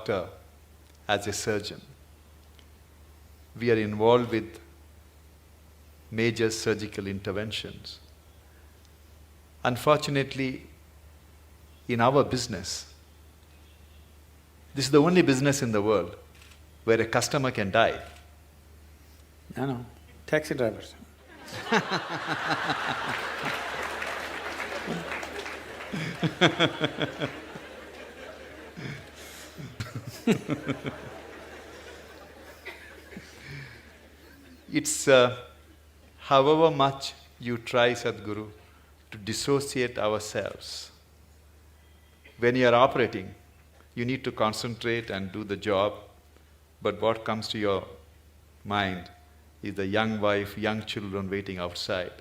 doctor, as a surgeon. We are involved with major surgical interventions. Unfortunately, in our business, this is the only business in the world where a customer can die. No, taxi drivers. It's however much you try, Sadhguru, to dissociate ourselves. When you are operating, you need to concentrate and do the job, but what comes to your mind is the young wife, young children waiting outside.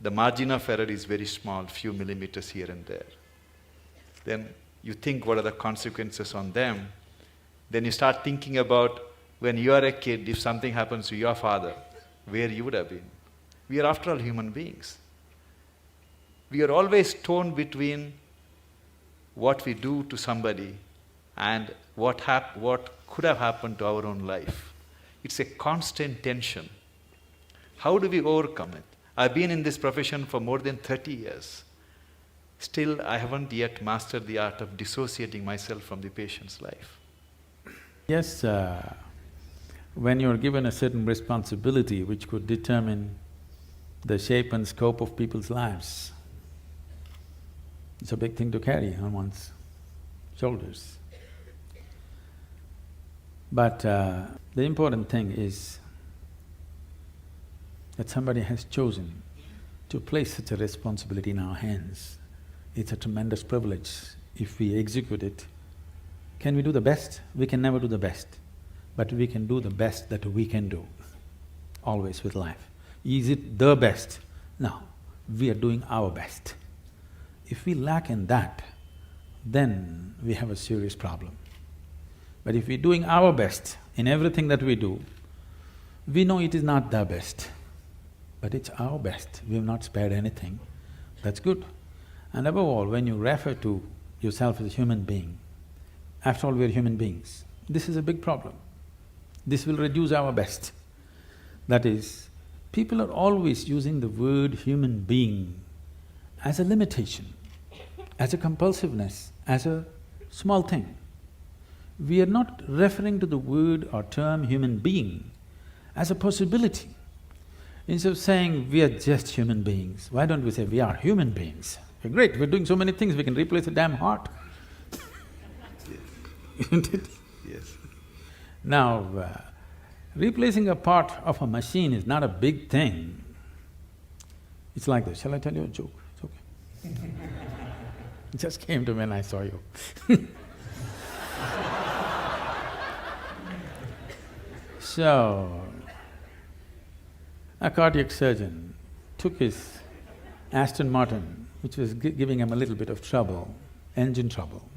The margin of error is very small, few millimeters here and there. Then you think what are the consequences on them. Then you start thinking about when you are a kid, if something happens to your father, where you would have been. We are after all human beings. We are always torn between what we do to somebody and what could have happened to our own life. It's a constant tension. How do we overcome it? I've been in this profession for more than 30 years. Still, I haven't yet mastered the art of dissociating myself from the patient's life. Yes, when you're given a certain responsibility which could determine the shape and scope of people's lives, it's a big thing to carry on one's shoulders. But the important thing is that somebody has chosen to place such a responsibility in our hands. It's a tremendous privilege if we execute it. Can we do the best? We can never do the best, but we can do the best that we can do, always with life. Is it the best? No, we are doing our best. If we lack in that, then we have a serious problem. But if we're doing our best in everything that we do, we know it is not the best, but it's our best. We have not spared anything. That's good. And above all, when you refer to yourself as a human being, after all, we're human beings. This is a big problem. This will reduce our best. That is, people are always using the word human being as a limitation, as a compulsiveness, as a small thing. We are not referring to the word or term human being as a possibility. Instead of saying we are just human beings, why don't we say we are human beings? We're great, we're doing so many things, we can replace a damn heart. Isn't it? Yes. Now, replacing a part of a machine is not a big thing. It's like this, shall I tell you a joke? It's okay. It just came to me when I saw you. So, a cardiac surgeon took his Aston Martin, which was giving him a little bit of trouble, engine trouble,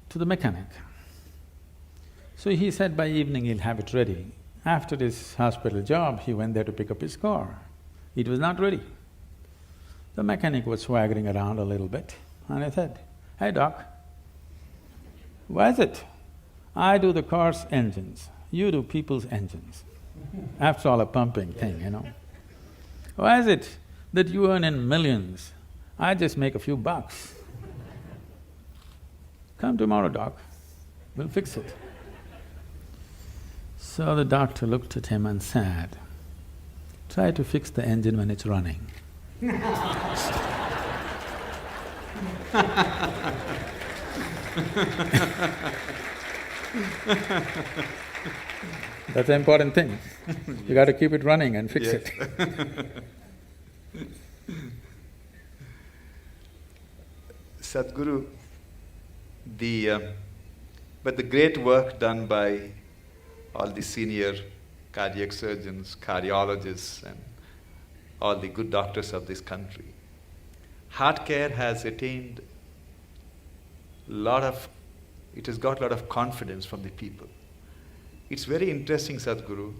to the mechanic. So he said by evening he'll have it ready. After his hospital job, he went there to pick up his car. It was not ready. The mechanic was swaggering around a little bit, and I said, "Hey doc, why is it I do the car's engines, you do people's engines? After all, a pumping thing, you know. Why is it that you earn in millions, I just make a few bucks? Come tomorrow, doc, we'll fix it." So the doctor looked at him and said, "Try to fix the engine when it's running." That's the important thing. You got to keep it running and fix it. Sadhguru, but the great work done by all the senior cardiac surgeons, cardiologists and all the good doctors of this country, heart care has attained it has got a lot of confidence from the people. It's very interesting, Sadhguru,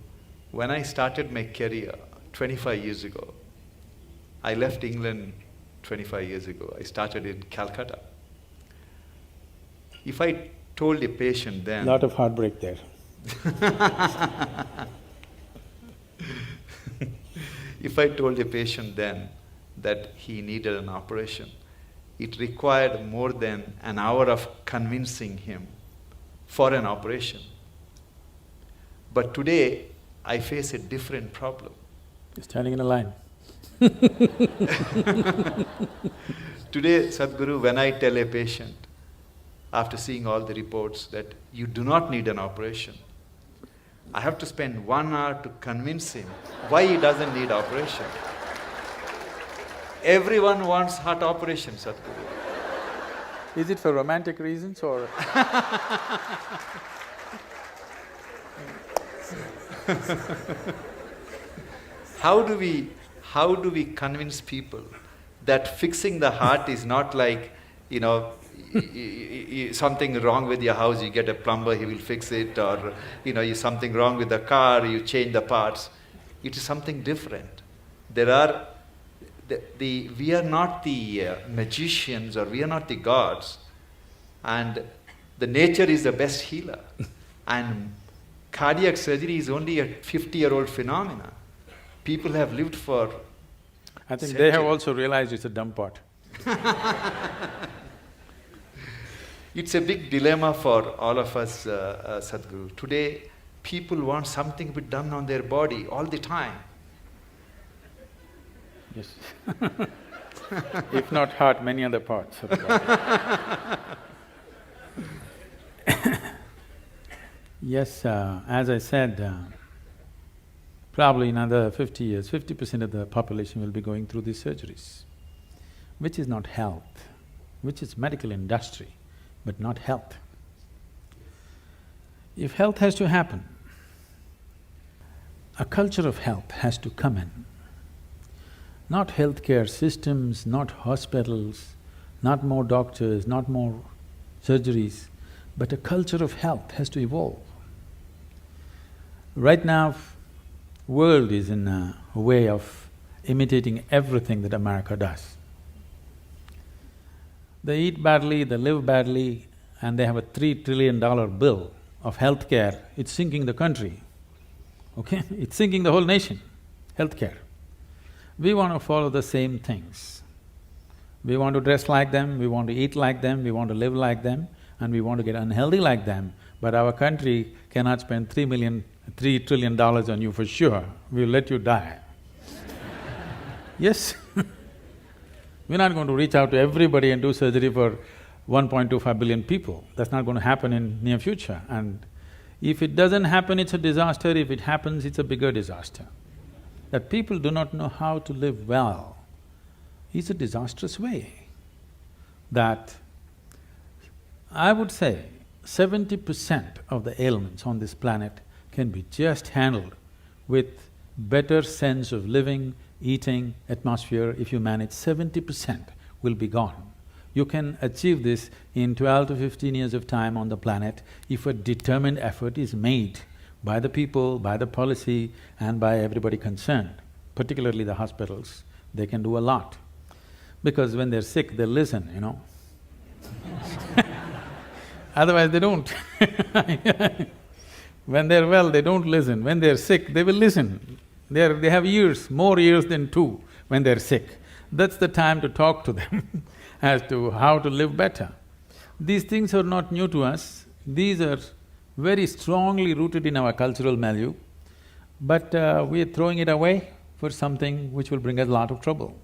when I started my career 25 years ago, I left England 25 years ago, I started in Calcutta. If I told a patient then… Lot of heartbreak there. If I told a patient then that he needed an operation, it required more than an hour of convincing him for an operation. But today, I face a different problem. You're standing in a line. Today, Sadhguru, when I tell a patient, after seeing all the reports, that you do not need an operation, I have to spend 1 hour to convince him why he doesn't need operation. Everyone wants heart operation, Sadhguru. Is it for romantic reasons or… How do we convince people that fixing the heart is not like, something wrong with your house, you get a plumber, he will fix it, or something wrong with the car, you change the parts. It is something different. We are not the magicians, or we are not the gods, and the nature is the best healer. And cardiac surgery is only a 50-year-old phenomenon. People have lived for… I think they have also realized it's a dumb pot. It's a big dilemma for all of us, Sadhguru. Today, people want something to be done on their body all the time. Yes. If not heart, many other parts of the body. Yes, as I said, probably in another 50 years, 50% of the population will be going through these surgeries, which is not health, which is medical industry, but not health. If health has to happen, a culture of health has to come in. Not healthcare systems, not hospitals, not more doctors, not more surgeries, but a culture of health has to evolve. Right now, world is in a way of imitating everything that America does. They eat badly, they live badly, and they have a $3 trillion bill of healthcare. It's sinking the country, okay? It's sinking the whole nation, healthcare. We want to follow the same things. We want to dress like them, we want to eat like them, we want to live like them, and we want to get unhealthy like them, but our country cannot spend $3 trillion on you for sure, we'll let you die. Yes. We're not going to reach out to everybody and do surgery for 1.25 billion people. That's not going to happen in near future. And if it doesn't happen, it's a disaster. If it happens, it's a bigger disaster. That people do not know how to live well is a disastrous way. That I would say 70% of the ailments on this planet can be just handled with better sense of living, eating, atmosphere. If you manage, 70% will be gone. You can achieve this in 12 to 15 years of time on the planet if a determined effort is made by the people, by the policy, and by everybody concerned, particularly the hospitals. They can do a lot. Because when they're sick, they listen, Otherwise they don't. When they're well, they don't listen. When they're sick, they will listen. They have years, more years than 2 when they're sick. That's the time to talk to them as to how to live better. These things are not new to us, these are very strongly rooted in our cultural milieu, but we are throwing it away for something which will bring us a lot of trouble.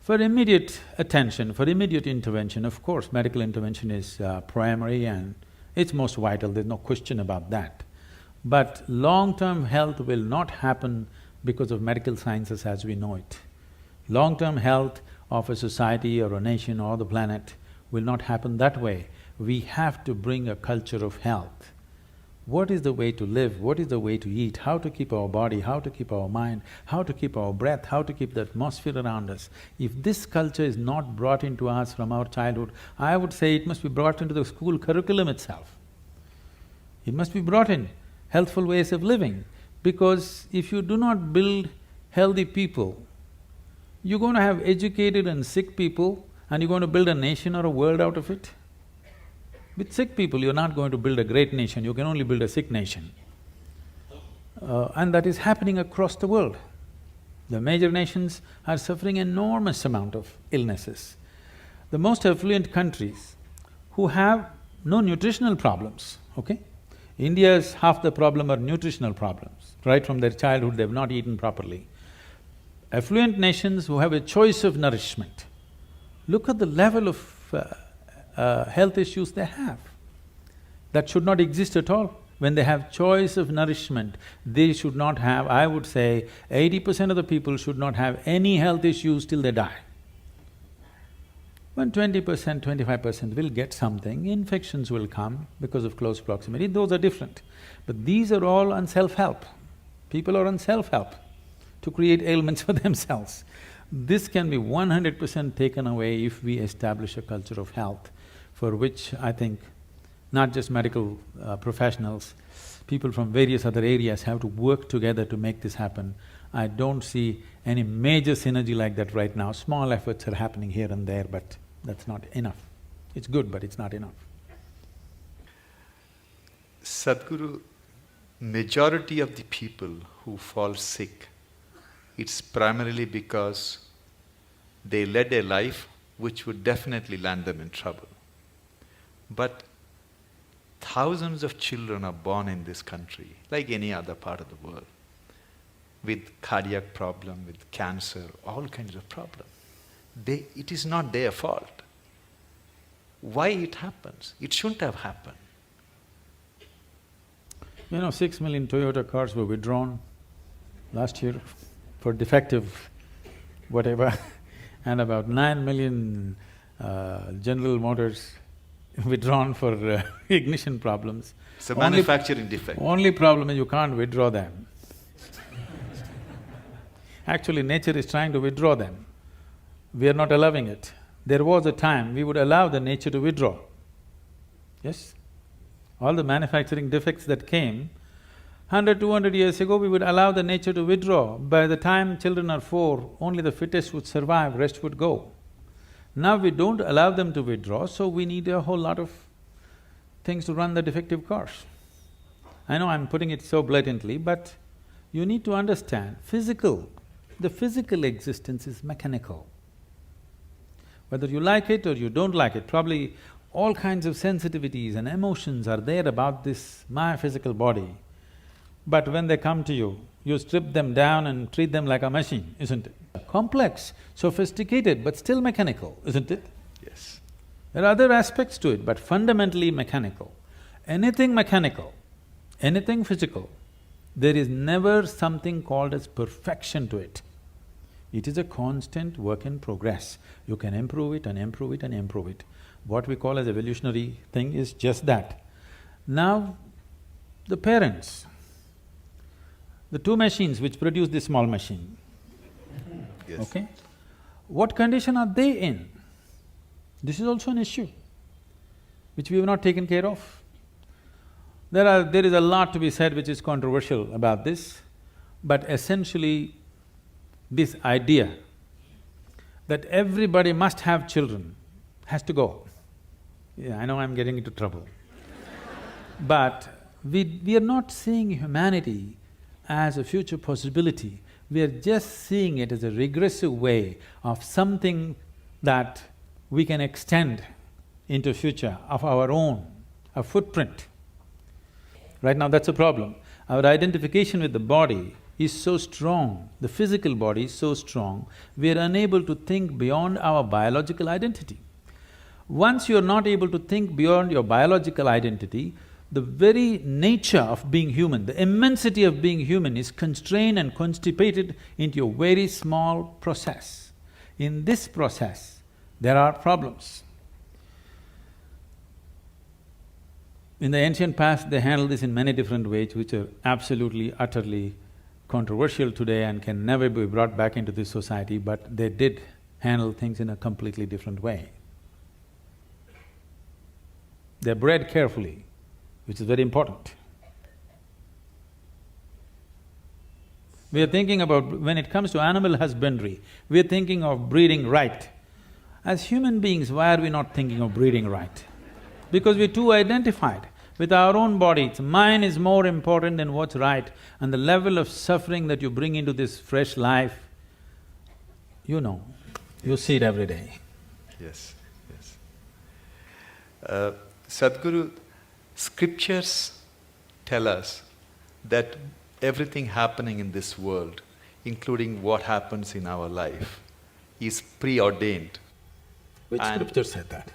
For immediate attention, for immediate intervention, of course, medical intervention is primary and it's most vital, there's no question about that. But long-term health will not happen because of medical sciences as we know it. Long-term health of a society or a nation or the planet will not happen that way. We have to bring a culture of health. What is the way to live? What is the way to eat? How to keep our body? How to keep our mind? How to keep our breath? How to keep the atmosphere around us? If this culture is not brought into us from our childhood, I would say it must be brought into the school curriculum itself. It must be brought in, healthful ways of living, because if you do not build healthy people, you're going to have educated and sick people and you're going to build a nation or a world out of it. With sick people, you're not going to build a great nation, you can only build a sick nation. And that is happening across the world. The major nations are suffering enormous amount of illnesses. The most affluent countries who have no nutritional problems, okay? India's half the problem are nutritional problems. Right from their childhood, they've not eaten properly. Affluent nations who have a choice of nourishment, look at the level of health issues they have. That should not exist at all. When they have choice of nourishment, they should not have, I would say, 80% of the people should not have any health issues till they die. When 20%, 25% will get something, infections will come because of close proximity, those are different. But these are all on self-help. People are on self-help to create ailments for themselves. This can be 100% taken away if we establish a culture of health, for which I think not just medical professionals, people from various other areas have to work together to make this happen. I don't see any major synergy like that right now. Small efforts are happening here and there, but that's not enough. It's good, but it's not enough. Sadhguru, majority of the people who fall sick, it's primarily because they led a life which would definitely land them in trouble. But thousands of children are born in this country, like any other part of the world, with cardiac problem, with cancer, all kinds of problems. It is not their fault. Why it happens? It shouldn't have happened. 6 million Toyota cars were withdrawn last year for defective whatever and about 9 million General Motors withdrawn for ignition problems. It's a manufacturing defect. Only problem is you can't withdraw them. Actually, nature is trying to withdraw them. We are not allowing it. There was a time we would allow the nature to withdraw. Yes? All the manufacturing defects that came, 100, 200 years ago, we would allow the nature to withdraw. By the time children are 4, only the fittest would survive, rest would go. Now we don't allow them to withdraw, so we need a whole lot of things to run the defective cars. I know I'm putting it so blatantly, but you need to understand, the physical existence is mechanical. Whether you like it or you don't like it, probably all kinds of sensitivities and emotions are there about this, my physical body. But when they come to you, you strip them down and treat them like a machine, isn't it? Complex, sophisticated, but still mechanical, isn't it? Yes. There are other aspects to it, but fundamentally mechanical. Anything mechanical, anything physical, there is never something called as perfection to it. It is a constant work in progress. You can improve it and improve it and improve it. What we call as evolutionary thing is just that. Now, the parents, the two machines which produce this small machine, Yes. okay? What condition are they in? This is also an issue which we have not taken care of. There is a lot to be said which is controversial about this, but essentially this idea that everybody must have children has to go. Yeah, I know I'm getting into trouble. But we are not seeing humanity as a future possibility. We are just seeing it as a regressive way of something that we can extend into future of our own, a footprint. Right now that's a problem. Our identification with the body is so strong, the physical body is so strong, we are unable to think beyond our biological identity. Once you are not able to think beyond your biological identity, the very nature of being human, the immensity of being human is constrained and constipated into a very small process. In this process, there are problems. In the ancient past, they handled this in many different ways, which are absolutely, utterly controversial today and can never be brought back into this society, but they did handle things in a completely different way. They're bred carefully, which is very important. We are thinking about… when it comes to animal husbandry, we are thinking of breeding right. As human beings, why are we not thinking of breeding right? because we're too identified with our own body. It's mine is more important than what's right, and the level of suffering that you bring into this fresh life, you know, you see it every day. Yes, yes. Sadhguru, scriptures tell us that everything happening in this world, including what happens in our life, is preordained. Which And scripture said that?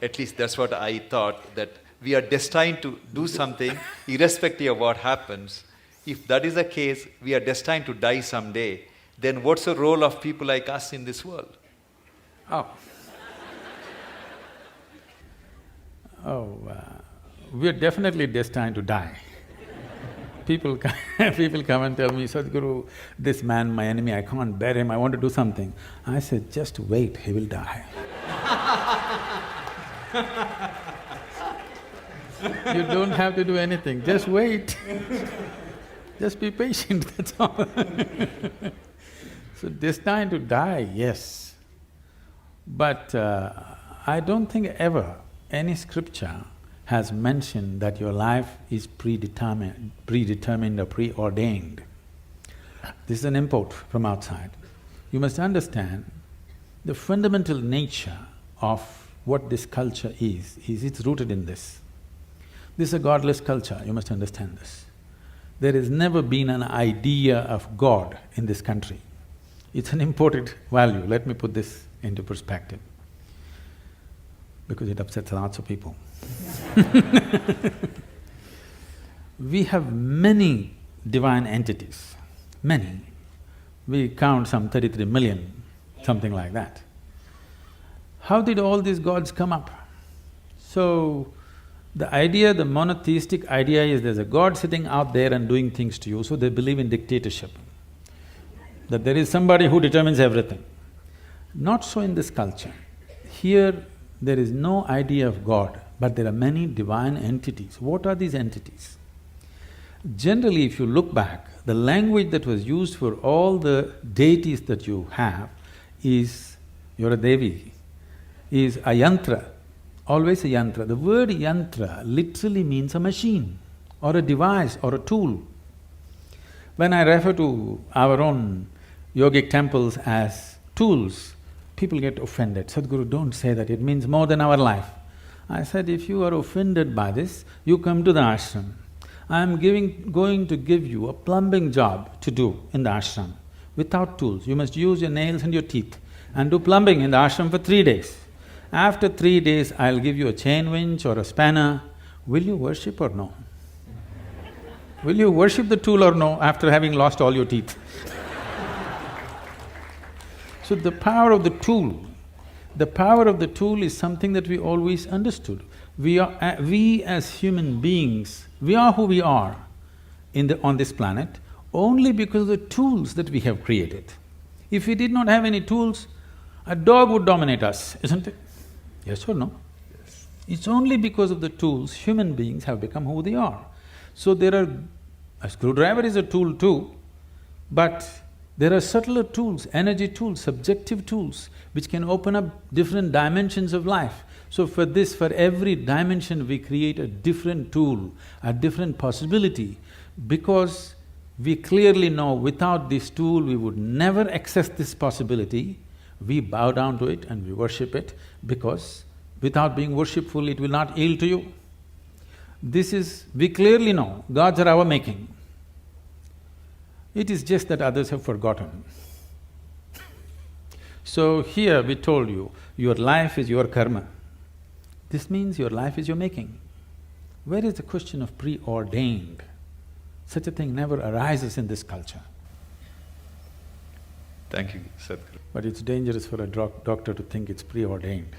at least that's what I thought, that we are destined to do something irrespective of what happens. If that is the case, we are destined to die someday, then what's the role of people like us in this world? Oh. We're definitely destined to die. People come and tell me, Sadhguru, this man, my enemy, I can't bear him, I want to do something. I said, just wait, he will die. You don't have to do anything, just wait. Just be patient, that's all. So destined to die, yes. But I don't think ever any scripture has mentioned that your life is predetermined or preordained. This is an import from outside. You must understand the fundamental nature of what this culture is it's rooted in this. This is a godless culture, you must understand this. There has never been an idea of God in this country. It's an imported value, let me put this into perspective, because it upsets lots of people. We have many divine entities, many. We count some 33 million, something like that. How did all these gods come up? So, the idea, the monotheistic idea is there's a god sitting out there and doing things to you, so they believe in dictatorship. That there is somebody who determines everything. Not so in this culture. Here, there is no idea of God, but there are many divine entities. What are these entities? Generally, if you look back, the language that was used for all the deities that you have is, you're a Devi, is a yantra, always a yantra. The word yantra literally means a machine or a device or a tool. When I refer to our own yogic temples as tools, people get offended. Sadhguru, don't say that, it means more than our life. I said, if you are offended by this, you come to the ashram. I am going to give you a plumbing job to do in the ashram without tools. You must use your nails and your teeth and do plumbing in the ashram for 3 days. After 3 days, I'll give you a chain winch or a spanner. Will you worship or no? Will you worship the tool or no after having lost all your teeth? So the power of the tool is something that we always understood. We as human beings, we are who we are on this planet only because of the tools that we have created. If we did not have any tools, a dog would dominate us, isn't it? Yes or no? Yes. It's only because of the tools human beings have become who they are. So a screwdriver is a tool too, but there are subtler tools, energy tools, subjective tools, which can open up different dimensions of life. So for every dimension we create a different tool, a different possibility, because we clearly know without this tool we would never access this possibility. We bow down to it and we worship it, because without being worshipful it will not yield to you. We clearly know gods are our making. It is just that others have forgotten. So here we told you, your life is your karma. This means your life is your making. Where is the question of preordained? Such a thing never arises in this culture. Thank you, Sadhguru. But it's dangerous for a doctor to think it's preordained.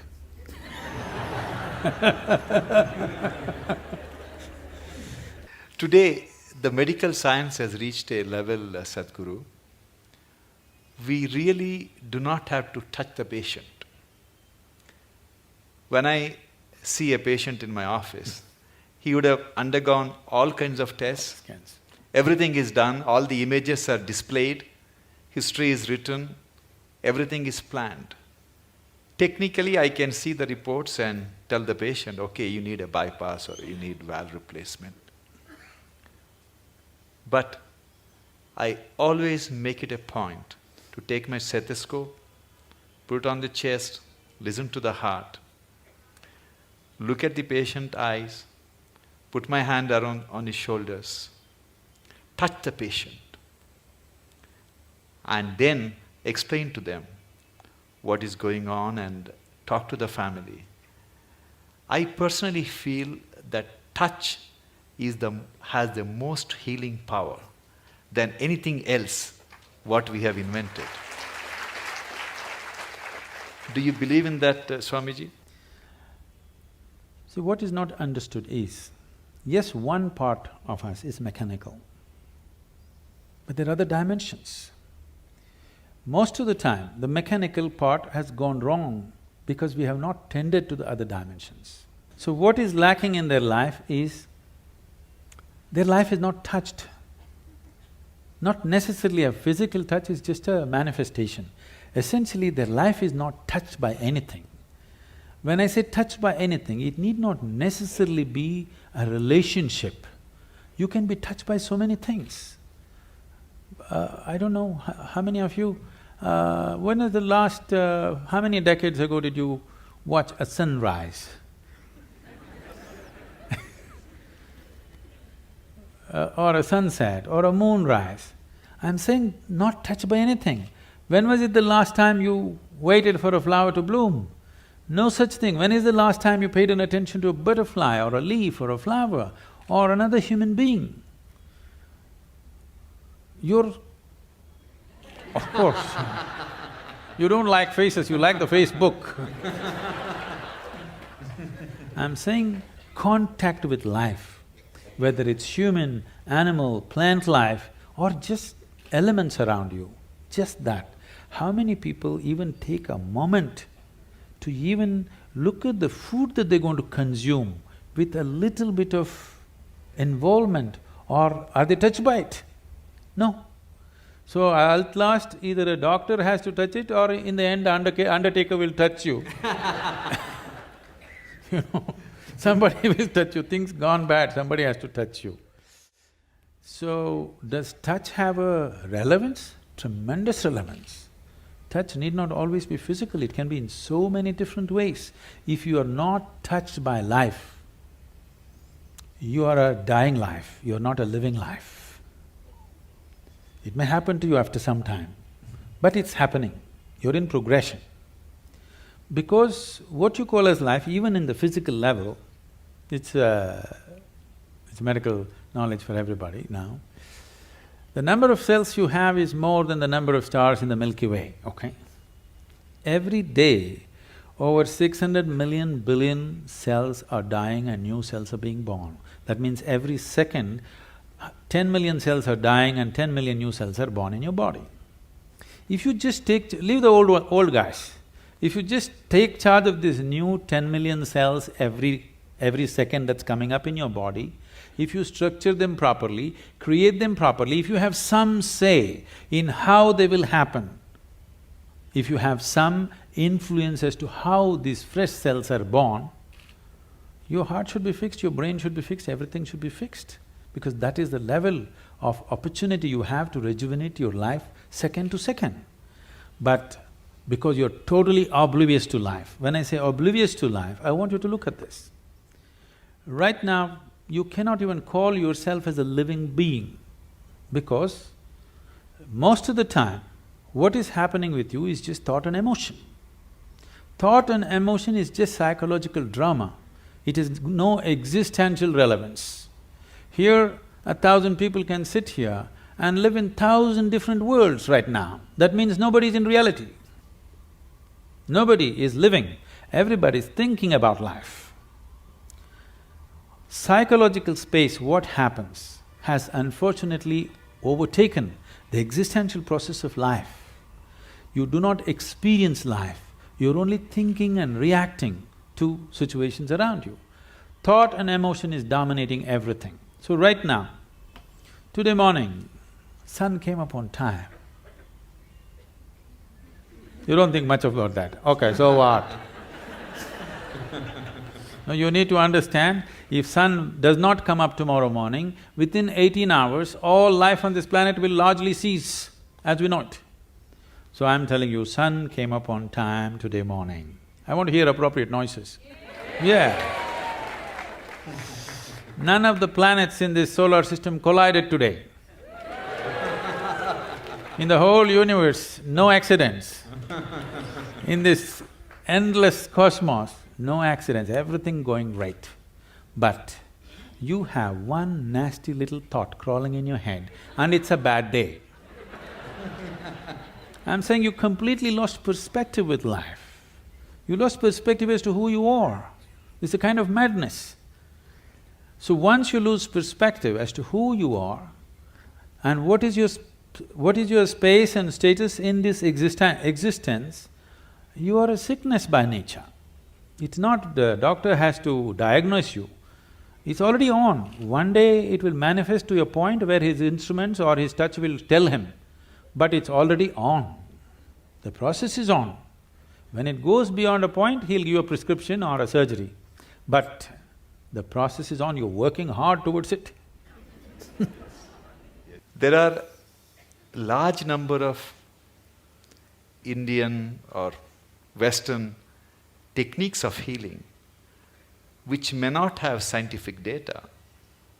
Today, the medical science has reached a level, Sadhguru, we really do not have to touch the patient. When I see a patient in my office, he would have undergone all kinds of tests. Scans. Everything is done, all the images are displayed, history is written, everything is planned. Technically, I can see the reports and tell the patient, okay, you need a bypass or you need valve replacement. But I always make it a point to take my stethoscope, put it on the chest, listen to the heart, look at the patient's eyes, put my hand around on his shoulders, touch the patient, and then explain to them what is going on and talk to the family. I personally feel that touch has the most healing power than anything else what we have invented. Do you believe in that, Swamiji? See, what is not understood is, yes, one part of us is mechanical, but there are other dimensions. Most of the time, the mechanical part has gone wrong because we have not tended to the other dimensions. So what is lacking in their life is, their life is not touched. Not necessarily a physical touch, is just a manifestation. Essentially, their life is not touched by anything. When I say touched by anything, it need not necessarily be a relationship. You can be touched by so many things. I don't know how many of you… when was the last… how many decades ago did you watch a sunrise? Or a sunset, or a moonrise. I'm saying not touched by anything. When was it the last time you waited for a flower to bloom? No such thing. When is the last time you paid an attention to a butterfly or a leaf or a flower or another human being? You're… of course, you don't like faces, you like the Facebook. I'm saying contact with life, whether it's human, animal, plant life or just elements around you, just that. How many people even take a moment to even look at the food that they're going to consume with a little bit of involvement, or are they touched by it? No. So at last, either a doctor has to touch it or in the end undertaker will touch you. You know, somebody will touch you, things gone bad, somebody has to touch you. So, does touch have a relevance? Tremendous relevance. Touch need not always be physical, it can be in so many different ways. If you are not touched by life, you are a dying life, you are not a living life. It may happen to you after some time, but it's happening, you're in progression. Because what you call as life, even in the physical level, it's medical knowledge for everybody now. The number of cells you have is more than the number of stars in the Milky Way, okay? Every day, over 600 million billion cells are dying and new cells are being born. That means every second, 10 million cells are dying and 10 million new cells are born in your body. If you just leave the old guys, if you just take charge of this new 10 million cells every second that's coming up in your body, if you structure them properly, create them properly, if you have some say in how they will happen, if you have some influence as to how these fresh cells are born, your heart should be fixed, your brain should be fixed, everything should be fixed. Because that is the level of opportunity you have to rejuvenate your life second to second. But because you're totally oblivious to life, when I say oblivious to life, I want you to look at this. Right now, you cannot even call yourself as a living being because most of the time, what is happening with you is just thought and emotion. Thought and emotion is just psychological drama. It has no existential relevance. Here, 1,000 people can sit here and live in 1,000 different worlds right now. That means nobody is in reality. Nobody is living, everybody is thinking about life. Psychological space, what happens, has unfortunately overtaken the existential process of life. You do not experience life, you're only thinking and reacting to situations around you. Thought and emotion is dominating everything. So right now, today morning, sun came up on time. You don't think much about that. Okay, so what? No, you need to understand, if sun does not come up tomorrow morning, within 18 hours, all life on this planet will largely cease as we know it. So I'm telling you, sun came up on time today morning. I want to hear appropriate noises. Yeah. None of the planets in this solar system collided today. In the whole universe, no accidents. In this endless cosmos, no accidents, everything going right. But you have one nasty little thought crawling in your head and it's a bad day. I'm saying you completely lost perspective with life. You lost perspective as to who you are. It's a kind of madness. So once you lose perspective as to who you are and what is your space and status in this existence, you are a sickness by nature. It's not the doctor has to diagnose you, it's already on. One day it will manifest to a point where his instruments or his touch will tell him, but it's already on. The process is on. When it goes beyond a point, he'll give you a prescription or a surgery. But the process is on, you're working hard towards it. There are large number of Indian or Western techniques of healing which may not have scientific data,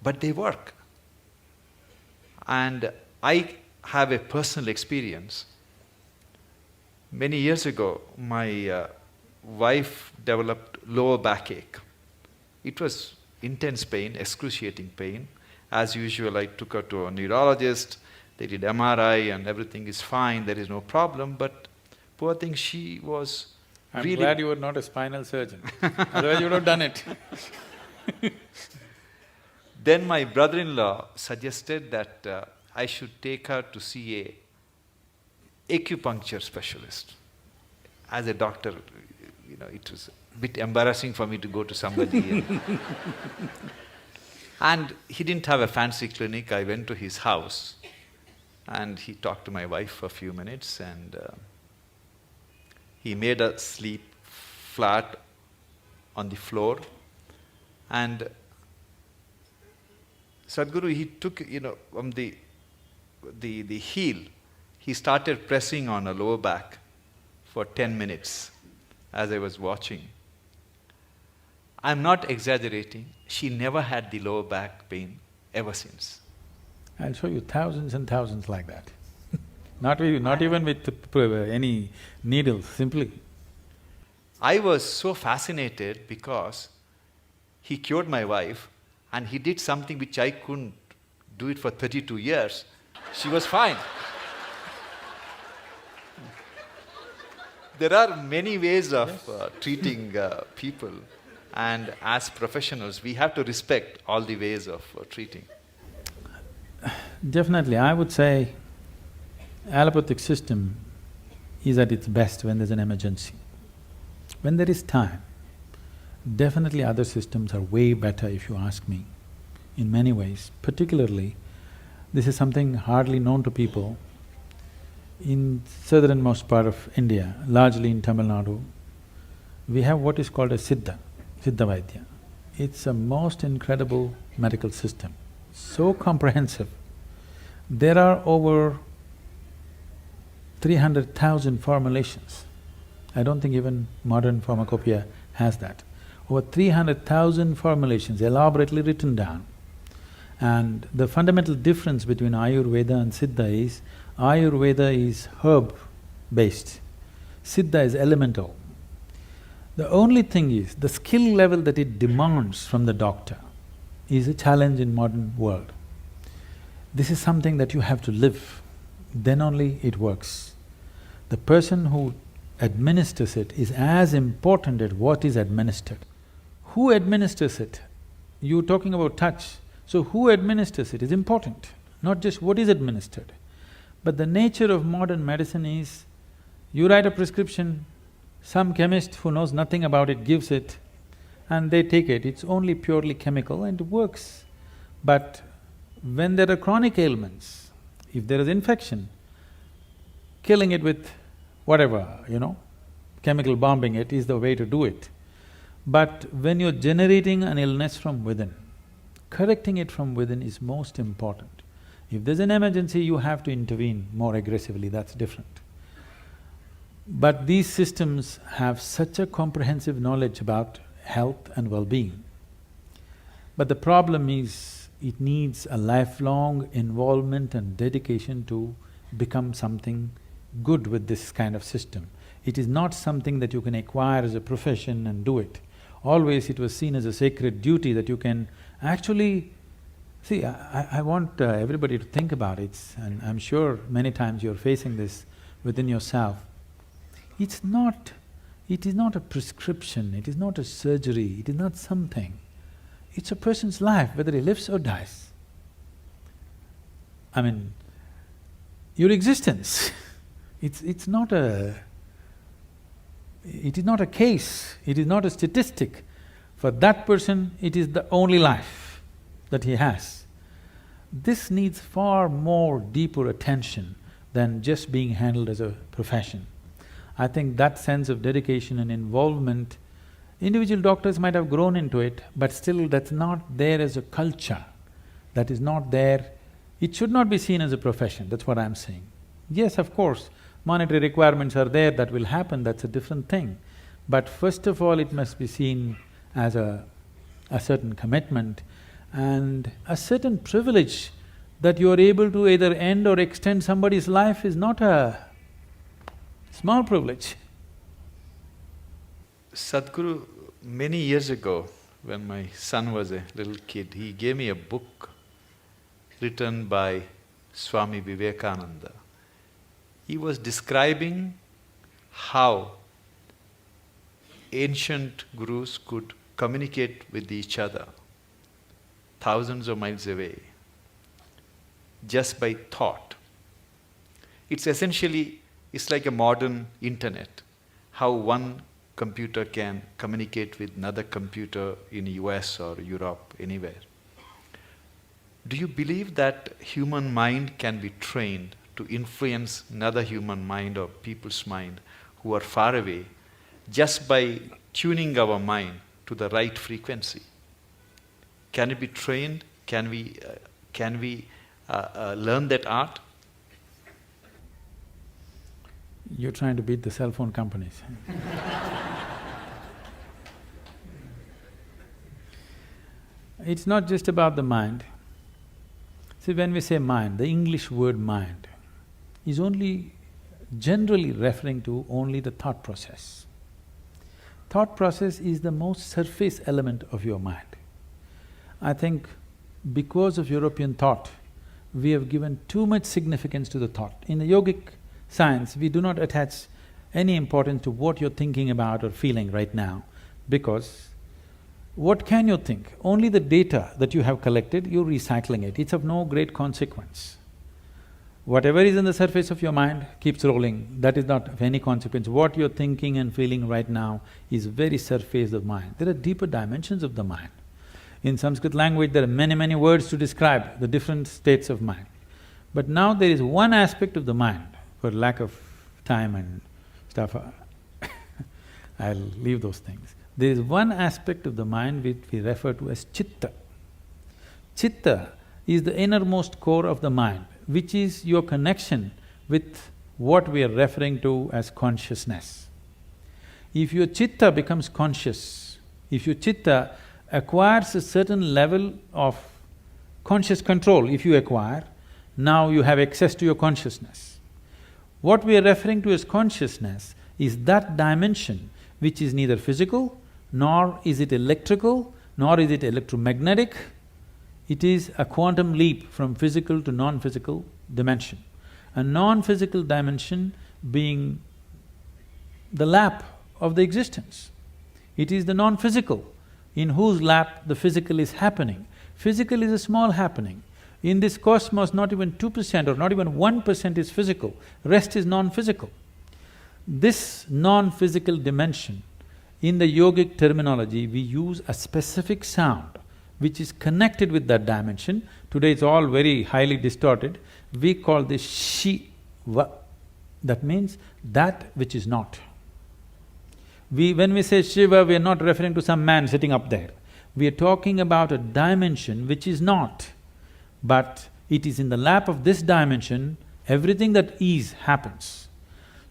but they work. And I have a personal experience. Many years ago, my wife developed lower backache. It was intense pain, excruciating pain. As usual, I took her to a neurologist, they did MRI and everything is fine, there is no problem, but poor thing, she was I'm really… glad you were not a spinal surgeon, otherwise you would have done it. Then my brother-in-law suggested that I should take her to see a acupuncture specialist. As a doctor, it was a bit embarrassing for me to go to somebody. And he didn't have a fancy clinic. I went to his house and he talked to my wife for a few minutes and he made her sleep flat on the floor. And Sadhguru, he took, from the heel, he started pressing on her lower back for 10 minutes as I was watching. I'm not exaggerating, she never had the lower back pain ever since. I'll show you thousands and thousands like that. Not even with any needles, simply. I was so fascinated because he cured my wife and he did something which I couldn't do it for 32 years. She was fine. There are many ways of treating people, and as professionals, we have to respect all the ways of treating. Definitely, I would say allopathic system is at its best when there's an emergency. When there is time, definitely other systems are way better if you ask me, in many ways. Particularly, this is something hardly known to people. In southernmost part of India, largely in Tamil Nadu, we have what is called a Siddha Vaidya. It's a most incredible medical system, so comprehensive. There are over 300,000 formulations. I don't think even modern pharmacopoeia has that. Over 300,000 formulations elaborately written down. And the fundamental difference between Ayurveda and Siddha is, Ayurveda is herb-based, Siddha is elemental. The only thing is, the skill level that it demands from the doctor is a challenge in modern world. This is something that you have to live, then only it works. The person who administers it is as important as what is administered. Who administers it? You're talking about touch, so who administers it is important, not just what is administered. But the nature of modern medicine is, you write a prescription, some chemist who knows nothing about it gives it, and they take it. It's only purely chemical and it works. But when there are chronic ailments, if there is infection, killing it with whatever, chemical bombing it is the way to do it. But when you're generating an illness from within, correcting it from within is most important. If there's an emergency, you have to intervene more aggressively, that's different. But these systems have such a comprehensive knowledge about health and well-being. But the problem is, it needs a lifelong involvement and dedication to become something good with this kind of system. It is not something that you can acquire as a profession and do it. Always it was seen as a sacred duty that you can actually… See, I want everybody to think about it, and I'm sure many times you're facing this within yourself. It is not a prescription, it is not a surgery, it is not something. It's a person's life, whether he lives or dies. I mean, your existence, it is not a case, it is not a statistic. For that person, it is the only life that he has. This needs far more deeper attention than just being handled as a profession. I think that sense of dedication and involvement, individual doctors might have grown into it, but still that's not there as a culture, that is not there. It should not be seen as a profession, that's what I'm saying. Yes, of course, monetary requirements are there, that will happen, that's a different thing. But first of all, it must be seen as a certain commitment and a certain privilege that you are able to either end or extend somebody's life is not a small privilege. Sadhguru, many years ago, when my son was a little kid, he gave me a book written by Swami Vivekananda. He was describing how ancient gurus could communicate with each other thousands of miles away just by thought. It's like a modern internet, how one computer can communicate with another computer in US or Europe, anywhere. Do you believe that human mind can be trained to influence another human mind or people's mind who are far away just by tuning our mind to the right frequency? Can it be trained? Can we learn that art? You're trying to beat the cell phone companies. It's not just about the mind. See, when we say mind, the English word mind is only generally referring to only the thought process. Thought process is the most surface element of your mind. I think because of European thought, we have given too much significance to the thought. In the yogic science, we do not attach any importance to what you're thinking about or feeling right now, because what can you think? Only the data that you have collected, you're recycling it, it's of no great consequence. Whatever is on the surface of your mind keeps rolling, that is not of any consequence. What you're thinking and feeling right now is very surface of mind. There are deeper dimensions of the mind. In Sanskrit language, there are many words to describe the different states of mind. But now there is one aspect of the mind, for lack of time and stuff, I'll leave those things. There is one aspect of the mind which we refer to as chitta. Chitta is the innermost core of the mind, which is your connection with what we are referring to as consciousness. If your chitta becomes conscious, if your chitta acquires a certain level of conscious control, if you acquire, now you have access to your consciousness. What we are referring to as consciousness is that dimension which is neither physical, nor is it electrical, nor is it electromagnetic. It is a quantum leap from physical to non-physical dimension. A non-physical dimension being the lap of the existence. It is the non-physical in whose lap the physical is happening. Physical is a small happening. In this cosmos, not even 2% or not even 1% is physical, rest is non-physical. This non-physical dimension, in the yogic terminology, we use a specific sound which is connected with that dimension. Today it's all very highly distorted. We call this Shiva. That means that which is not. When we say Shiva, we are not referring to some man sitting up there. We are talking about a dimension which is not, but it is in the lap of this dimension, everything that is happens.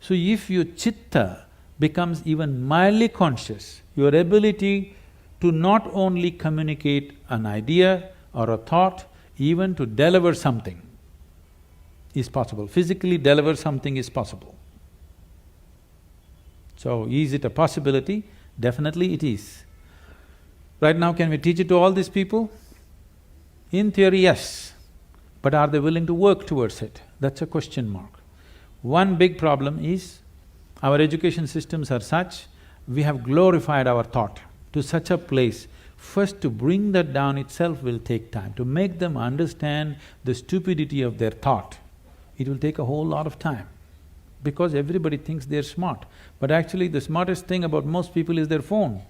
So if your chitta becomes even mildly conscious, your ability to not only communicate an idea or a thought, even to deliver something is possible. Physically deliver something is possible. So, is it a possibility? Definitely it is. Right now, can we teach it to all these people? In theory, yes. But are they willing to work towards it? That's a question mark. One big problem is, our education systems are such, we have glorified our thought to such a place. First, to bring that down itself will take time. To make them understand the stupidity of their thought, it will take a whole lot of time. Because everybody thinks they're smart, but actually the smartest thing about most people is their phone.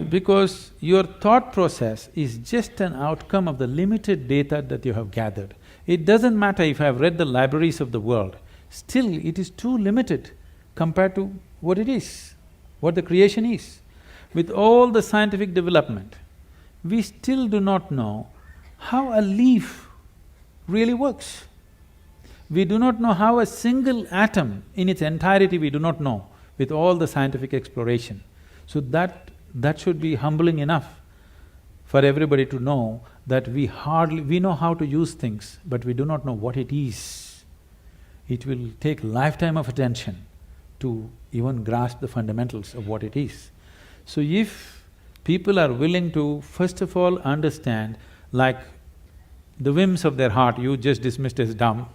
Because your thought process is just an outcome of the limited data that you have gathered. It doesn't matter if I have read the libraries of the world, still it is too limited compared to what it is, what the creation is. With all the scientific development, we still do not know how a leaf really works. We do not know how a single atom in its entirety we do not know with all the scientific exploration. So that should be humbling enough for everybody to know that we know how to use things, but we do not know what it is. It will take lifetime of attention to even grasp the fundamentals of what it is. So if people are willing to first of all understand, like the whims of their heart you just dismissed as dumb,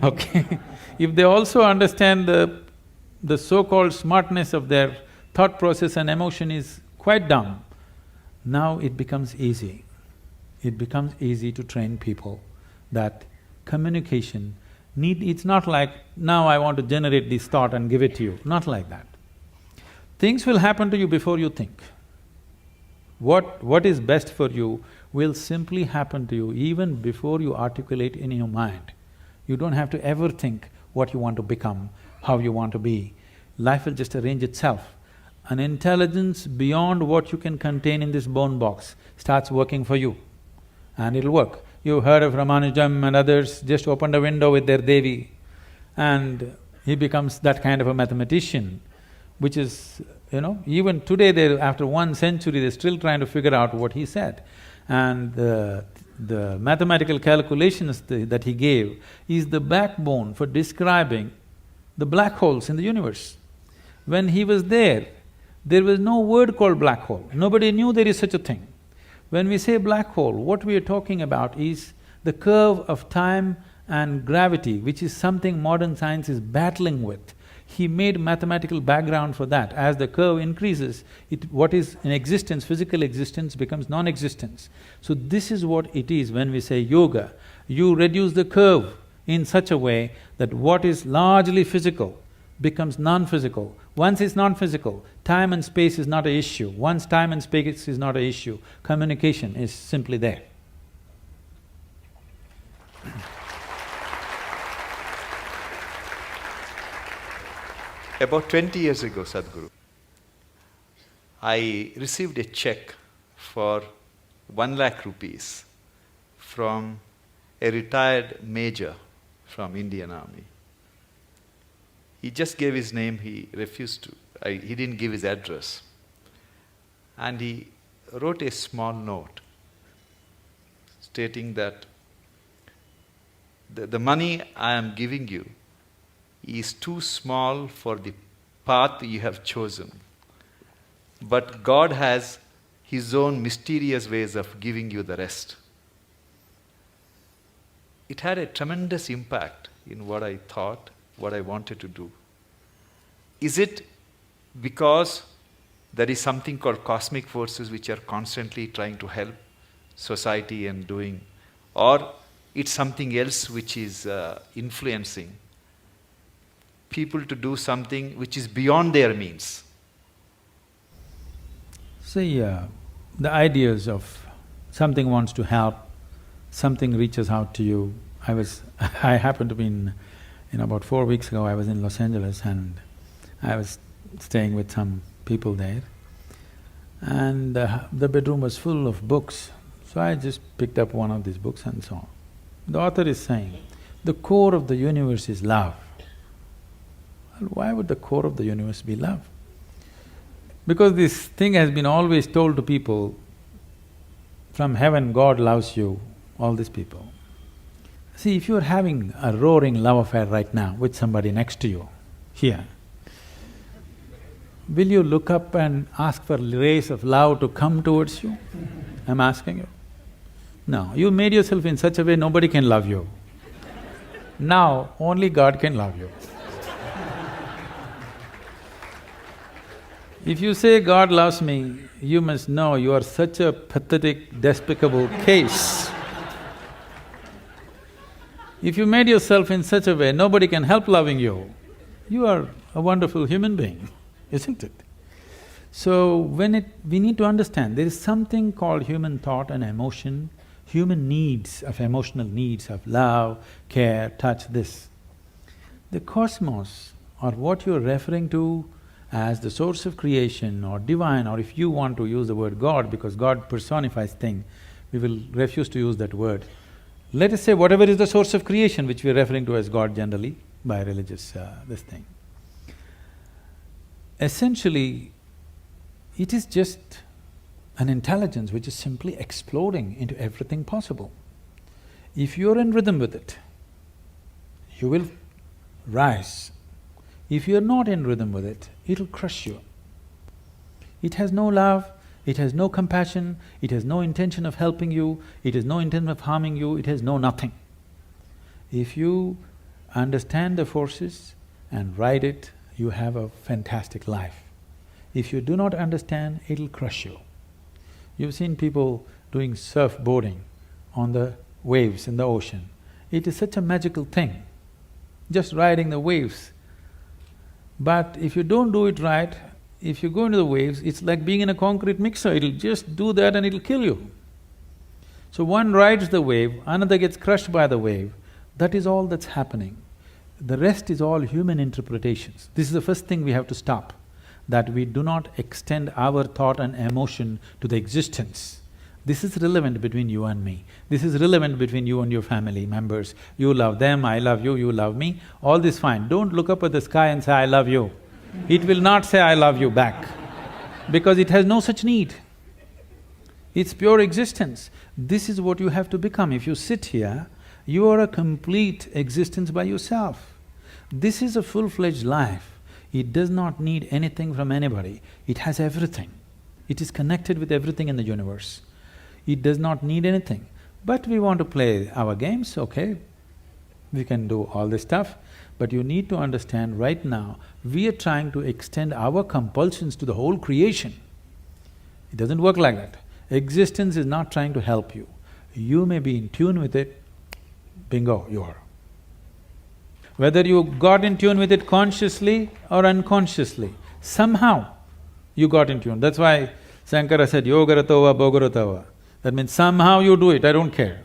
okay? If they also understand the so-called smartness of their thought process and emotion is quite dumb, now it becomes easy. It becomes easy to train people that communication it's not like, now I want to generate this thought and give it to you, not like that. Things will happen to you before you think. What is best for you will simply happen to you even before you articulate in your mind. You don't have to ever think what you want to become, how you want to be. Life will just arrange itself. An intelligence beyond what you can contain in this bone box starts working for you, and it'll work. You heard of Ramanujam and others just opened a window with their Devi, and he becomes that kind of a mathematician, which is, even today after 1 century, they're still trying to figure out what he said. And the mathematical calculations that he gave is the backbone for describing the black holes in the universe. When he was there was no word called black hole, nobody knew there is such a thing. When we say black hole, what we are talking about is the curve of time and gravity, which is something modern science is battling with. He made mathematical background for that. As the curve increases, what is in existence, physical existence, becomes non-existence. So this is what it is when we say yoga. You reduce the curve in such a way that what is largely physical becomes non-physical. Once it's non-physical, time and space is not an issue. Once time and space is not an issue, communication is simply there. About 20 years ago, Sadhguru, I received a check for 1 lakh rupees from a retired major from Indian Army. He just gave his name, he refused to, he didn't give his address. And he wrote a small note stating that the money I am giving you is too small for the path you have chosen. But God has His own mysterious ways of giving you the rest. It had a tremendous impact in what I thought, what I wanted to do. Is it because there is something called cosmic forces which are constantly trying to help society and doing, or it's something else which is influencing people to do something which is beyond their means? See, the ideas of something wants to help, something reaches out to you. I happened to be about 4 weeks ago, I was in Los Angeles and I was staying with some people there. And the bedroom was full of books. So I just picked up one of these books and so on. The author is saying, the core of the universe is love. Well, why would the core of the universe be love? Because this thing has been always told to people, from heaven God loves you, all these people. See, if you're having a roaring love affair right now with somebody next to you, here, will you look up and ask for rays of love to come towards you? I'm asking you. No, you made yourself in such a way nobody can love you. Now, only God can love you. If you say God loves me, you must know you are such a pathetic, despicable case. If you made yourself in such a way nobody can help loving you, you are a wonderful human being, isn't it? So we need to understand, there is something called human thought and emotion, human needs, of emotional needs of love, care, touch, this. The cosmos, or what you're referring to as the source of creation or divine, or if you want to use the word God, because God personifies thing, we will refuse to use that word. Let us say whatever is the source of creation, which we are referring to as God generally by religious this thing. Essentially, it is just an intelligence which is simply exploding into everything possible. If you're in rhythm with it, you will rise. If you're not in rhythm with it, it'll crush you. It has no love, it has no compassion, it has no intention of helping you, it has no intention of harming you, it has no nothing. If you understand the forces and ride it, you have a fantastic life. If you do not understand, it'll crush you. You've seen people doing surfboarding on the waves in the ocean. It is such a magical thing, just riding the waves. But if you don't do it right, if you go into the waves, it's like being in a concrete mixer, it'll just do that and it'll kill you. So one rides the wave, another gets crushed by the wave, that is all that's happening. The rest is all human interpretations. This is the first thing we have to stop, that we do not extend our thought and emotion to the existence. This is relevant between you and me. This is relevant between you and your family members. You love them, I love you, you love me, all this fine. Don't look up at the sky and say, I love you. It will not say, I love you back, because it has no such need. It's pure existence. This is what you have to become. If you sit here, you are a complete existence by yourself. This is a full-fledged life. It does not need anything from anybody. It has everything. It is connected with everything in the universe. It does not need anything. But we want to play our games, okay, we can do all this stuff, but you need to understand right now, we are trying to extend our compulsions to the whole creation. It doesn't work like that. Existence is not trying to help you. You may be in tune with it, bingo, you are. Whether you got in tune with it consciously or unconsciously, somehow you got in tune. That's why Shankara said, yogaratova bhogaratava. That means somehow you do it, I don't care.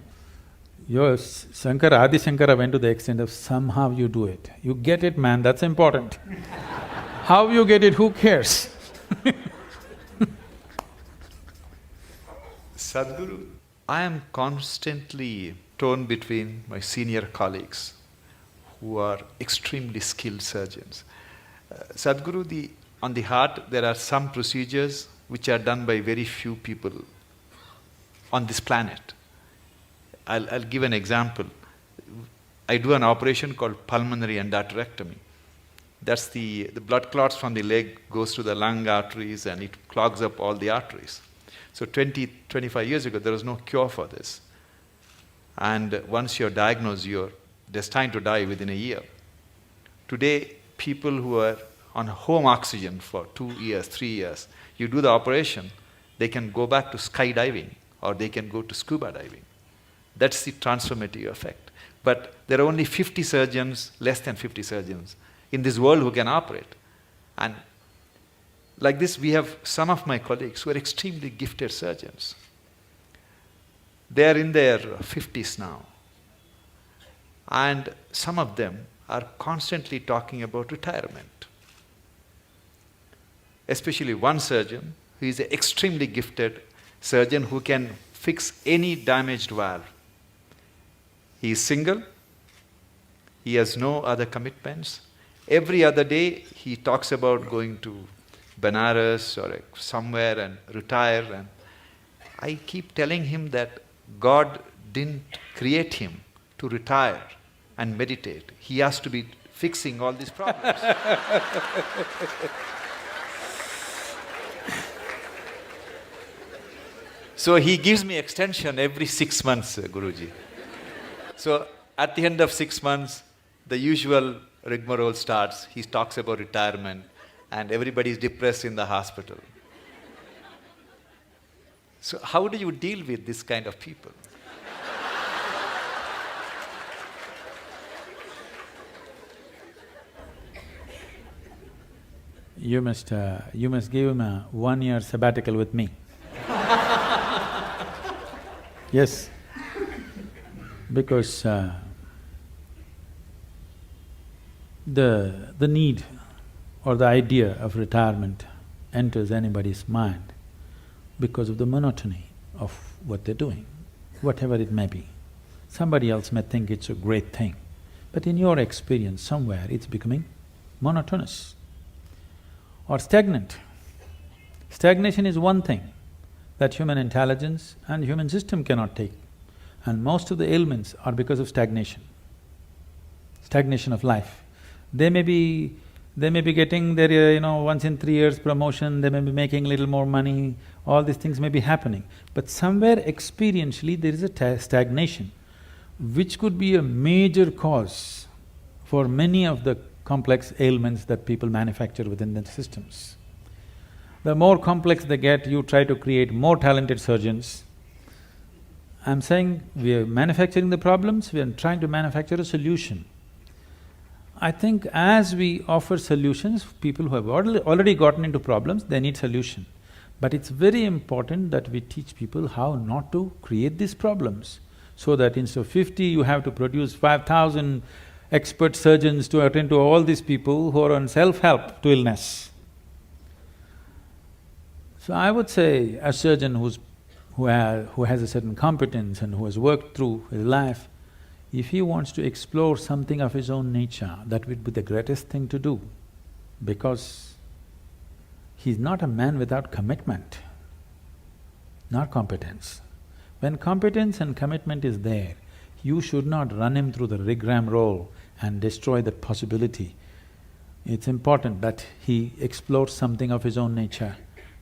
Adi Shankara went to the extent of somehow you do it. You get it, man, that's important. How you get it, who cares? Sadhguru, I am constantly torn between my senior colleagues who are extremely skilled surgeons. Sadhguru, on the heart, there are some procedures which are done by very few people on this planet. I'll give an example. I do an operation called pulmonary endarterectomy. That's the blood clots from the leg goes to the lung arteries and it clogs up all the arteries. So 25 years ago, there was no cure for this. And once you're diagnosed, you're destined to die within a year. Today, people who are on home oxygen for 2 years, 3 years, you do the operation, they can go back to skydiving or they can go to scuba diving. That's the transformative effect. But there are only 50 surgeons, less than 50 surgeons in this world who can operate. And like this, we have some of my colleagues who are extremely gifted surgeons. They are in their 50s now. And some of them are constantly talking about retirement. Especially one surgeon who is an extremely gifted surgeon who can fix any damaged valve. He is single, he has no other commitments. Every other day he talks about going to Benares or somewhere and retire. And I keep telling him that God didn't create him to retire and meditate. He has to be fixing all these problems. So he gives me extension every 6 months, Guruji. So at the end of 6 months, the usual rigmarole starts. He talks about retirement and everybody is depressed in the hospital. So how do you deal with this kind of people? You must give him a 1-year sabbatical with me. Yes, because the need or the idea of retirement enters anybody's mind because of the monotony of what they're doing, whatever it may be. Somebody else may think it's a great thing, but in your experience, somewhere it's becoming monotonous or stagnant. Stagnation is one thing that human intelligence and human system cannot take, and most of the ailments are because of stagnation of life. They may be getting their, once in 3 years promotion, they may be making little more money, all these things may be happening. But somewhere experientially there is a stagnation, which could be a major cause for many of the complex ailments that people manufacture within their systems. The more complex they get, you try to create more talented surgeons. I'm saying we are manufacturing the problems, we are trying to manufacture a solution. I think as we offer solutions, people who have already gotten into problems, they need solution. But it's very important that we teach people how not to create these problems, so that instead of 50, you have to produce 5,000 expert surgeons to attend to all these people who are on self-help to illness. So I would say a surgeon who has a certain competence and who has worked through his life, if he wants to explore something of his own nature, that would be the greatest thing to do, because he's not a man without commitment, not competence. When competence and commitment is there, you should not run him through the rigmarole and destroy that possibility. It's important that he explores something of his own nature,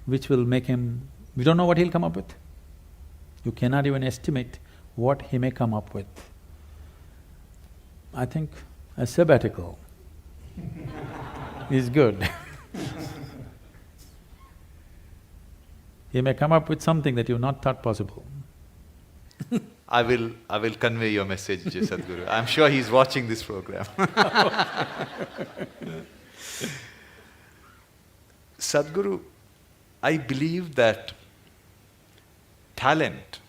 which will make him… we don't know what he'll come up with. You cannot even estimate what he may come up with. I think a sabbatical is good. He may come up with something that you've not thought possible. I will convey your message, Sadhguru. I'm sure he's watching this program. Sadhguru, I believe that talent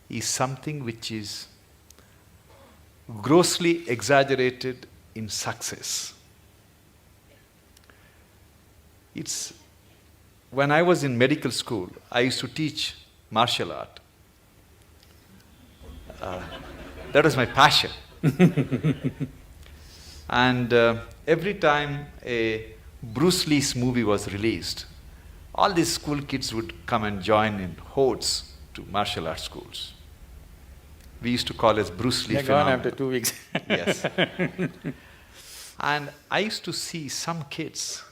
is something which is grossly exaggerated in success. It's… when I was in medical school, I used to teach martial art. That was my passion. And every time a Bruce Lee's movie was released, all these school kids would come and join in hordes to martial arts schools. We used to call it Bruce Lee phenomenon. They're gone after 2 weeks. Yes. And I used to see some kids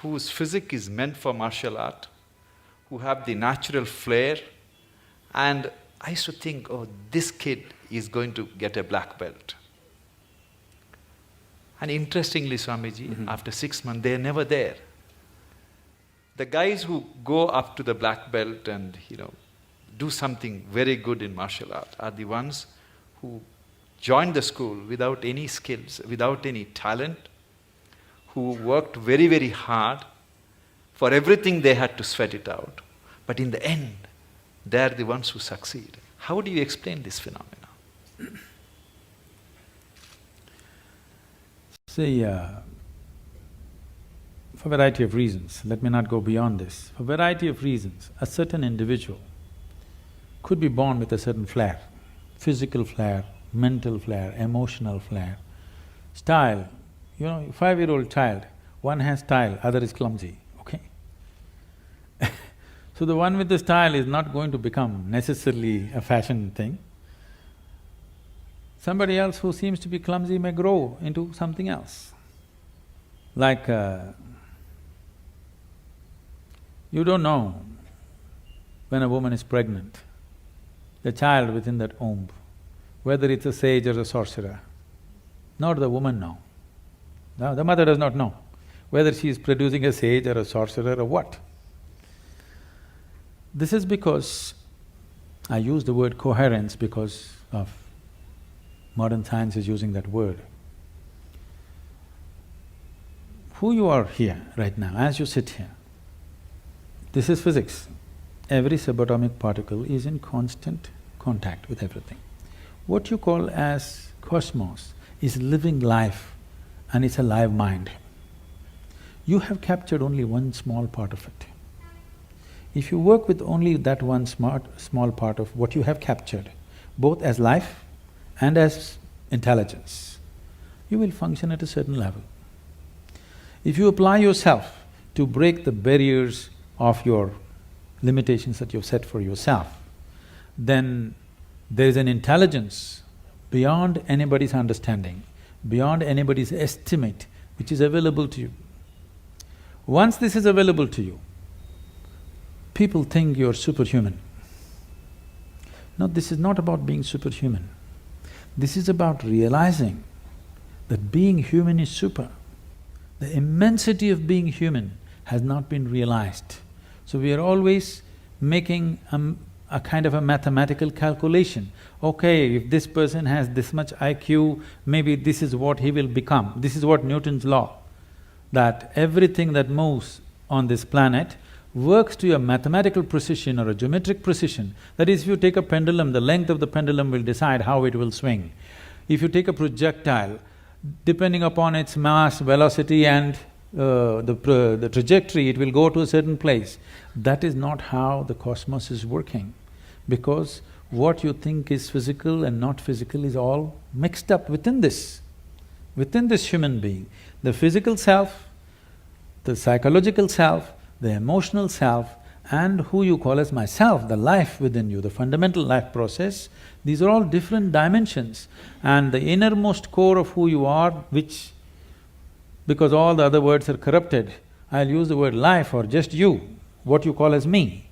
whose physique is meant for martial art, who have the natural flair, and I used to think, oh, this kid is going to get a black belt. And interestingly, Swamiji, after 6 months, they're never there. The guys who go up to the black belt and, do something very good in martial art are the ones who joined the school without any skills, without any talent, who worked very, very hard. For everything they had to sweat it out. But in the end, They are the ones who succeed. How do you explain this phenomena? See, for a variety of reasons, let me not go beyond this. For a variety of reasons, a certain individual could be born with a certain flair, physical flair, mental flair, emotional flair, style. You know, 5-year-old child, one has style, other is clumsy, okay? So the one with the style is not going to become necessarily a fashion thing. Somebody else who seems to be clumsy may grow into something else. Like, you don't know when a woman is pregnant, the child within that womb, whether it's a sage or a sorcerer. Nor the woman know. No, the mother does not know whether she is producing a sage or a sorcerer or what. This is because, I use the word coherence because of modern science is using that word. Who you are here right now, as you sit here, this is physics. Every subatomic particle is in constant contact with everything. What you call as cosmos is living life and it's a live mind. You have captured only one small part of it. If you work with only that one small part of what you have captured, both as life and as intelligence, you will function at a certain level. If you apply yourself to break the barriers of your limitations that you've set for yourself, then there is an intelligence beyond anybody's understanding, beyond anybody's estimate, which is available to you. Once this is available to you, people think you're superhuman. No, this is not about being superhuman. This is about realizing that being human is super. The immensity of being human has not been realized. So we are always making a kind of a mathematical calculation. Okay, if this person has this much IQ, maybe this is what he will become. This is what Newton's law, that everything that moves on this planet works to a mathematical precision or a geometric precision. That is, if you take a pendulum, the length of the pendulum will decide how it will swing. If you take a projectile, depending upon its mass, velocity and the trajectory, it will go to a certain place. That is not how the cosmos is working, because what you think is physical and not physical is all mixed up within this human being. The physical self, the psychological self, the emotional self, and who you call as myself, the life within you, the fundamental life process, these are all different dimensions. And the innermost core of who you are, which, because all the other words are corrupted, I'll use the word life or just you, what you call as me.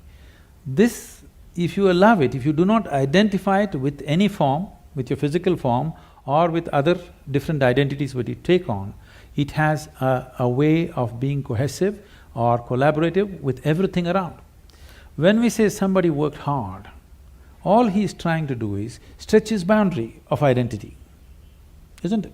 This, if you allow it, if you do not identify it with any form, with your physical form or with other different identities that you take on, it has a way of being cohesive or collaborative with everything around. When we say somebody worked hard, all he is trying to do is stretch his boundary of identity, isn't it?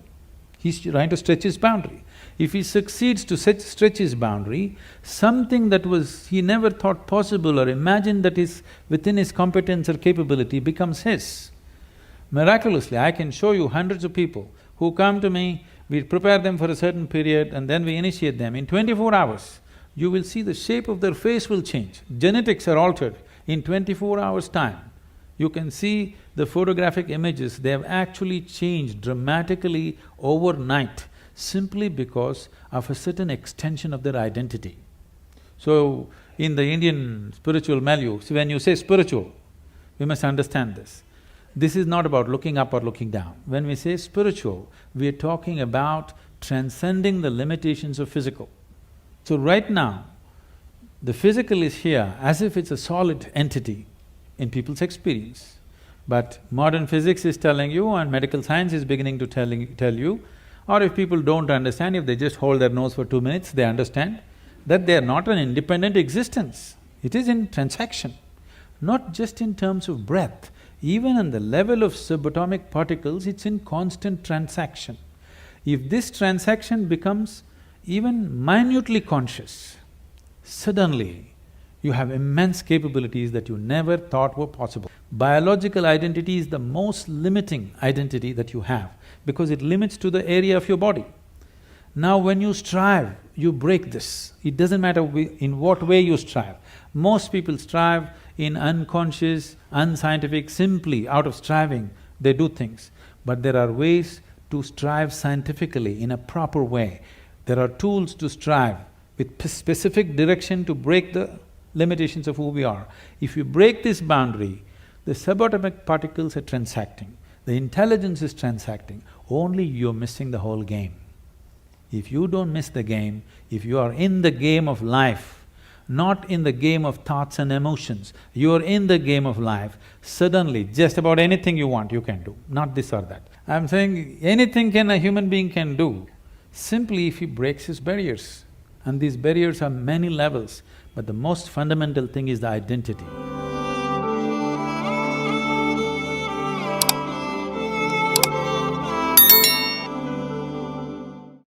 He's trying to stretch his boundary. If he succeeds to stretch his boundary, something that was he never thought possible or imagined that is within his competence or capability becomes his. Miraculously, I can show you hundreds of people who come to me, we prepare them for a certain period and then we initiate them. In 24 hours, you will see the shape of their face will change. Genetics are altered in 24 hours' time. You can see the photographic images, they have actually changed dramatically overnight simply because of a certain extension of their identity. So, in the Indian spiritual milieu, so when you say spiritual, we must understand this. This is not about looking up or looking down. When we say spiritual, we are talking about transcending the limitations of physical. So right now, the physical is here as if it's a solid entity in people's experience. But modern physics is telling you and medical science is beginning to tell you, or if people don't understand, if they just hold their nose for 2 minutes, they understand that they are not an independent existence. It is in transaction, not just in terms of breath. Even on the level of subatomic particles, it's in constant transaction. If this transaction becomes even minutely conscious, suddenly You have immense capabilities that you never thought were possible. Biological identity is the most limiting identity that you have because it limits to the area of your body. Now when you strive, you break this. It doesn't matter in what way you strive. Most people strive in unconscious, unscientific, simply out of striving, they do things. But there are ways to strive scientifically in a proper way. There are tools to strive with specific direction to break the limitations of who we are. If you break this boundary, the subatomic particles are transacting, the intelligence is transacting, only you're missing the whole game. If you don't miss the game, if you are in the game of life, not in the game of thoughts and emotions, you are in the game of life, suddenly just about anything you want you can do, not this or that. I'm saying anything a human being can do, simply if he breaks his barriers. And these barriers are many levels, but the most fundamental thing is the identity.